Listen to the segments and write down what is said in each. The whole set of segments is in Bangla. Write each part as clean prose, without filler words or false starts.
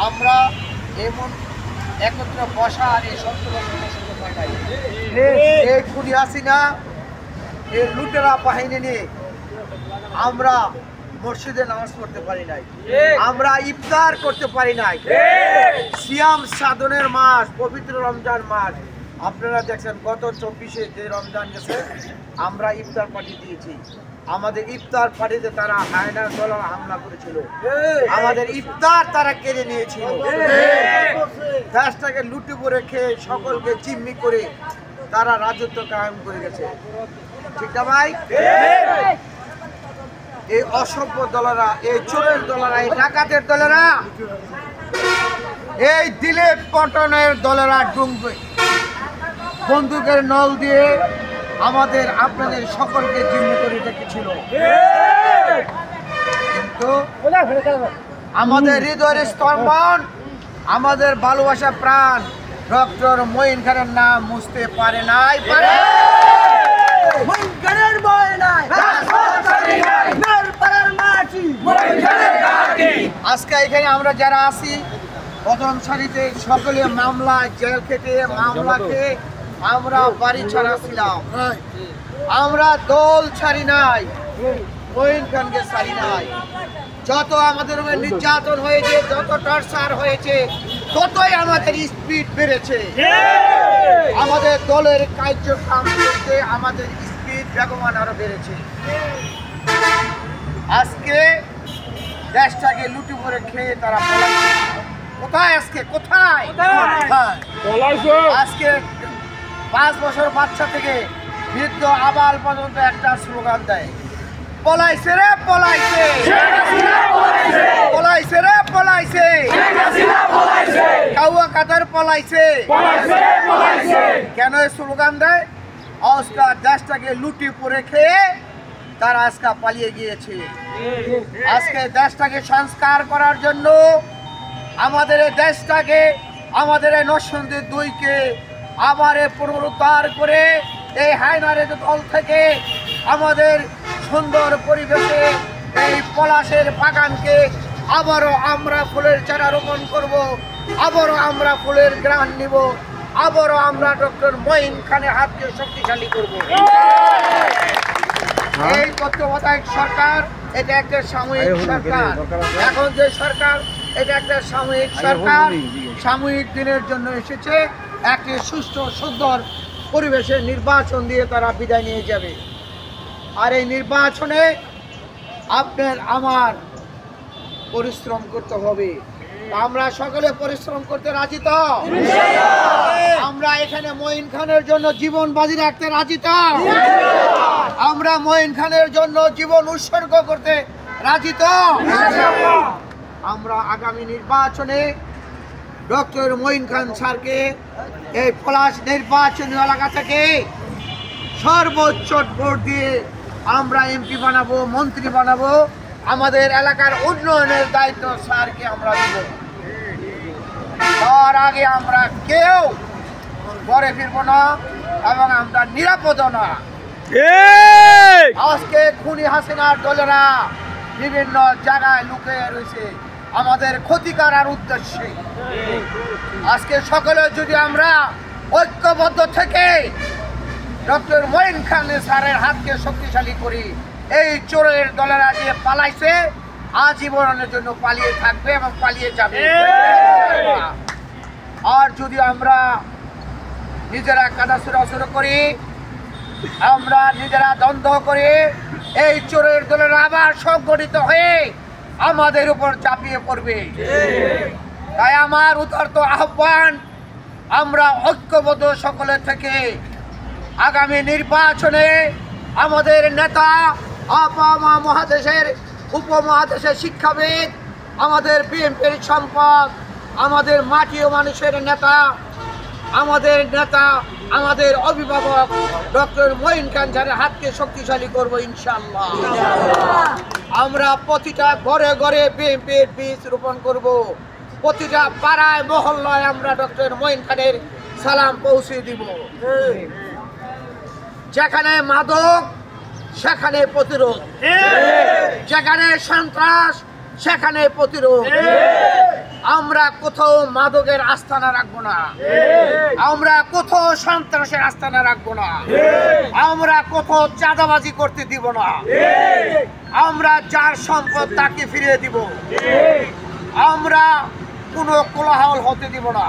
আমরা এমন একত্র বসার এই 70 বছরের সময় নাই। এই খুনি হাসিনা এই লুটেরা বাহিনী নিয়ে আমরা মসজিদে নামাজ পড়তে পারি নাই, আমরা ইফতার করতে পারি নাই। সিয়াম সাধনের মাস, পবিত্র রমজান মাস, আপনারা দেখছেন গত 24-এ যে রমজান গেছে আমরা ইফতার পার্টি দিয়েছি। আমাদের ইফতার পার্টিতে তারা হায়নার দলের হামলা করেছিল, আমাদের ইফতার তারা কেড়ে নিয়েছিল, দেশটাকে লুটে পড়ে খেয়ে সকলকে জিম্মি করে তারা রাজত্ব কায়েম করে গেছে। ঠিক না ভাই? এই অসভ্য দলেরা, এই চোরের দলেরা, এই ডাকাতের দলেরা, এই দিলীপ পটনের দলেরা ডুঙ্গে বন্দুকের নল দিয়ে আমাদের আপনাদের সকলকে জিম্মি করে রেখেছিল। কিন্তু আমাদের হৃদয়ের স্তম্ভন, আমাদের ভালোবাসা প্রাণ ডক্টর মঈন খানের নাম মুছতে পারে নাই। আজকে এখানে আমরা যারা আছি প্রথম সারিতে সকলে মামলা জেল খেটে মামলা খেয়ে আমরা বাড়ি ছাড়া ছিলাম। আমরা দল ছাড়ি নাই, মঈন খানকে ছাড়ি নাই। যত আমাদের উপর নির্যাতন হয়েছে, যত টর্চার হয়েছে, ততই আমাদের স্পিড বেড়েছে। আমাদের দলের কার্যক্রম করতে আমাদের স্পিড বেগমান আরো বেড়েছে। আজকে দেশটাকে লুটে পড়ে খেয়ে তারা পলাইছে। কোথায় আজকে? কোথায়? আজকে 5 বছর বাচ্চা থেকে বৃদ্ধ আবাল পর্যন্ত একটা স্লোগান দেয়, পলাইছে রে পলাইছে, পলাইছে রে পলাইছে, কাউয়া কাতার পলাইছে। কেন এই স্লোগান দেয়? আজকে দেশটাকে লুটে পড়ে খেয়ে তারা আজকে পালিয়ে গিয়েছে। আজকে দেশটাকে সংস্কার করার জন্য আমাদের এই দেশটাকে, আমাদের এই নরসিংদী 2-কে আবার পুনরুদ্ধার করে এই হায়নার দল থেকে আমাদের সুন্দর পরিবেশে এই পলাশের বাগানকে আবারও আমরা ফুলের চারা রোপণ করব, আবারও আমরা ফুলের গ্রান নিব, আবারও আমরা ডক্টর মঈন খানের হাতকে শক্তিশালী করব। এই তত্ত্বাবধায়ক সরকার এটা একটা সাময়িক সরকার। এখন যে সরকার এটা একটা সাময়িক সরকার, সাময়িক দিনের জন্য এসেছে। একটি সুষ্ঠু সুন্দর পরিবেশে নির্বাচন দিয়ে তারা বিদায় নিয়ে যাবে। আর এই নির্বাচনে আপনার আমার পরিশ্রম করতে হবে। আমরা সকলে পরিশ্রম করতে রাজি তো? আমরা এখানে মঈন খানের জন্য জীবন বাজি রাখতে রাজি তো? আমরা মঈন খানের জন্য জীবন উৎসর্গ করতে রাজি তো? আমরা আগামী নির্বাচনে ডক্টর মঈন খান স্যারকে এই পলাশ নির্বাচনী এলাকা থেকে সর্বোচ্চ ভোট দিয়ে আমরা এমপি বানাবো, মন্ত্রী বানাবো। আমাদের এলাকার উন্নয়নের দায়িত্ব স্যারকে আমরা দেব। তার আগে আমরা কেউ ঘরে ফিরবো না এবং আমরা নিরাপদ না। আজকে খুনি হাসিনার দলেরা বিভিন্ন জায়গায় লুকিয়ে রয়েছে আমাদের ক্ষতি করার উদ্দেশ্যে। আজকে সকলে যদি আমরা ঐক্যবদ্ধ থেকে ডক্টর মঈন খান স্যারের হাতকে শক্তিশালী করি, এই চোরের দলেরা যে পালাইছে আজীবনের জন্য পালিয়ে থাকবে এবং পালিয়ে যাবে। আর যদি আমরা নিজেরা কাদাছুড়া শুরু করি, আমরা নিজেরা দ্বন্দ্ব করি, এই চোরের দলেরা আবার সংগঠিত হয়ে আমাদের উপর চাপিয়ে পড়বে। তাই আমার উদারত আহ্বান, আমরা ঐক্যবদ্ধ সকলের থেকে আগামী নির্বাচনে আমাদের নেতা, আপামা মহাদেশের উপমহাদেশের শিক্ষাবিদ, আমাদের বিএনপির সম্পদ, আমাদের মাটি ও মানুষের নেতা, আমাদের অভিভাবক ডক্টর মঈন খান স্যারের হাতকে শক্তিশালী করব ইনশাআল্লাহ। আমরা প্রতিটা ঘরে ঘরে বিএনপির বীজ রোপণ করব, প্রতিটা পাড়ায় মহল্লায় আমরা ডক্টর মঈন খানের সালাম পৌঁছে দিব। যেখানে মাদক সেখানে প্রতিরোধ, যেখানে সন্ত্রাস সেখানে প্রতিরোধ। আমরা কোথাও মাদকের আস্তানা রাখবো না, আমরা কোথাও সন্ত্রাসের আস্তানা রাখবো না, আমরা কোথাও চাঁদাবাজি করতে দিব না, আমরা যার সম্পদ তাকে ফিরিয়ে দিব, আমরা কোনো কোলাহল হতে দিব না,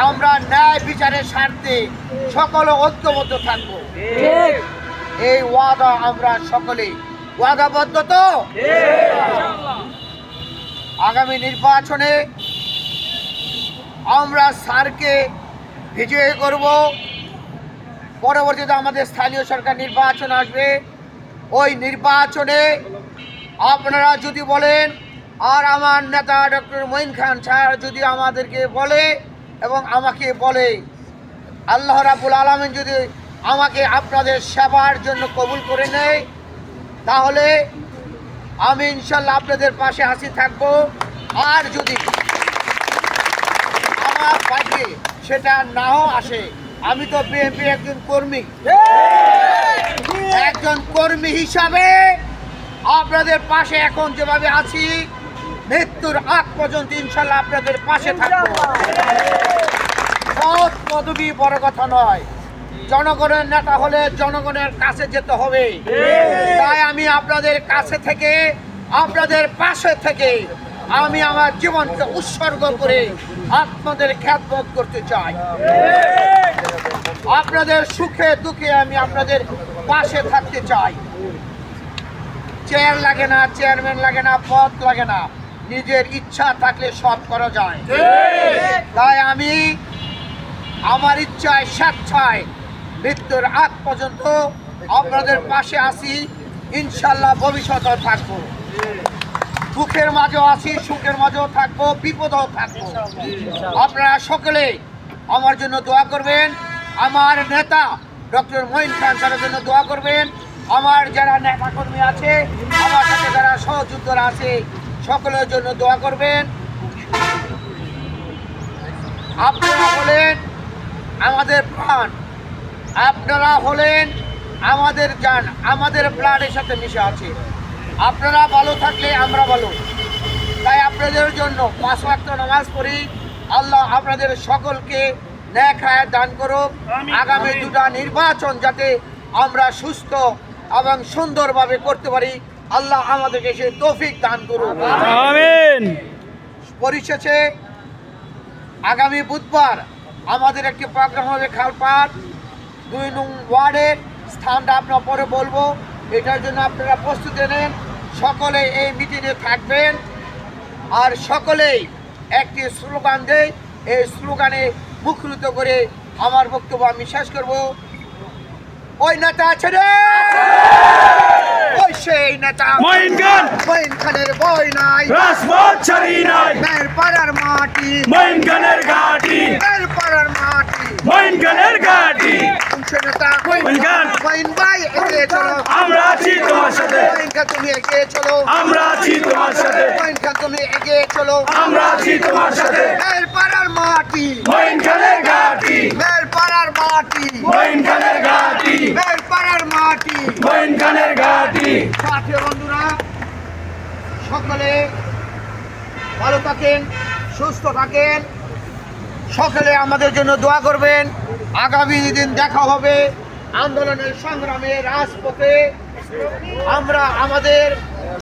আমরা ন্যায় বিচারের স্বার্থে সকলে ঐক্যবদ্ধ থাকবো। এই ওয়াদা আমরা সকলে ওয়াদাবদ্ধ তো। আগামী নির্বাচনে আমরা স্যারকে বিজয়ী করব। পরবর্তীতে আমাদের স্থানীয় সরকার নির্বাচন আসবে, ওই নির্বাচনে আপনারা যদি বলেন, আর আমার নেতা ডক্টর মঈন খান স্যার যদি আমাদেরকে বলে এবং আমাকে বলে, আল্লাহ রাব্বুল আলামিন যদি আমাকে আপনাদের সেবার জন্য কবুল করে নেয়, তাহলে আমি ইনশাল্লাহ আপনাদের পাশে হাসি থাকবো। আর যদি আমার পাশে সেটা নাও আসে, আমি তো বিএনপির একজন কর্মী হিসাবে আপনাদের পাশে এখন যেভাবে আছি, মৃত্যুর আগ পর্যন্ত ইনশাল্লাহ আপনাদের পাশে থাকবো। পদ পদবি বড় কথা নয়, জনগণের নেতা হলে জনগণের কাছে যেতে হবে। তাই আমি আপনাদের কাছে থেকে, আপনাদের পাশে থেকে আমি আমার জীবনকে উৎসর্গ করে আপনাদের খেদমত করতে চাই। আপনাদের সুখে দুঃখে আমি আপনাদের পাশে থাকতে চাই। চেয়ার লাগে না, চেয়ারম্যান লাগে না, পদ লাগে না, নিজের ইচ্ছা থাকলে সব করা যায়। তাই আমি আমার ইচ্ছায় স্বেচ্ছায় মৃত্যুর আগ পর্যন্ত আপনাদের পাশে আছি, ইনশাল্লাহ ভবিষ্যতেও থাকবো। দুঃখের মাঝেও আছি, সুখের মাঝেও থাকবো, বিপদেও থাকবো। আপনারা সকলে আমার জন্য দোয়া করবেন, আমার নেতা ডক্টর মঈন খান স্যারের জন্য দোয়া করবেন, আমার যারা নেতাকর্মী আছে, আমার সাথে যারা সহযোদ্ধারা আছে, সকলের জন্য দোয়া করবেন। আপনারা হলেন আমাদের প্রাণ, আপনারা হলেন আমাদের জান, আমাদের ব্লাডের সাথে মিশে আছে। আপনারা ভালো থাকলে আমরা ভালো। তাই আপনাদের জন্য 5 ওয়াক্ত নামাজ পড়ি। আল্লাহ আপনাদের সকলকে নেক হায়াত দান করুক। আগামী 2টা নির্বাচন যাতে আমরা সুস্থ এবং সুন্দরভাবে করতে পারি, আল্লাহ আমাদেরকে সেই তৌফিক দান করুক। আমিন। পরিশেষে আগামী বুধবার আমাদের একটি প্রোগ্রাম হবে খালপাট 2 নং ওয়ার্ডের। স্থানটা আপনার পরে বলবো, এটার জন্য আপনারা প্রস্তুতি নেন। সকলে এই মিটিংয়ে থাকবেন আর সকলেই একটি স্লোগান দেয়, এই স্লোগানে মুখরিত করে আমার বক্তব্য আমি শেষ করব। ওই নেতা আছে রে, ওই সেই নেতা মঈন খান, মঈন খানের বই নাই, রাজপথ ছাড়ি নাই, মের পাড়ার মাটি মঈন খানের ঘাটি, মের পাড়ার মাটি মঈন খানের ঘাটি। নেতা মঈন খান, মঈন ভাই এগিয়ে চলো, আমরা আছি তোমার সাথে। মঈন খান তুমি এগিয়ে চলো, আমরা আছি তোমার সাথে। মঈন খান তুমি এগিয়ে চলো, আমরা আছি তোমার সাথে। মের পাড়ার মাটি মঈন খানের ঘাটি, মের পাড়ার মাটি মঈন খানের ঘাটি, মের পাড়ার মাটি মঈন খানের ঘাটি। সাথী বন্ধুরা, সকলে ভালো থাকেন, সুস্থ থাকেন, সকলে আমাদের জন্য দোয়া করবেন। আগামী দিন দেখা হবে আন্দোলনের সংগ্রামে রাজপথে। আমরা আমাদের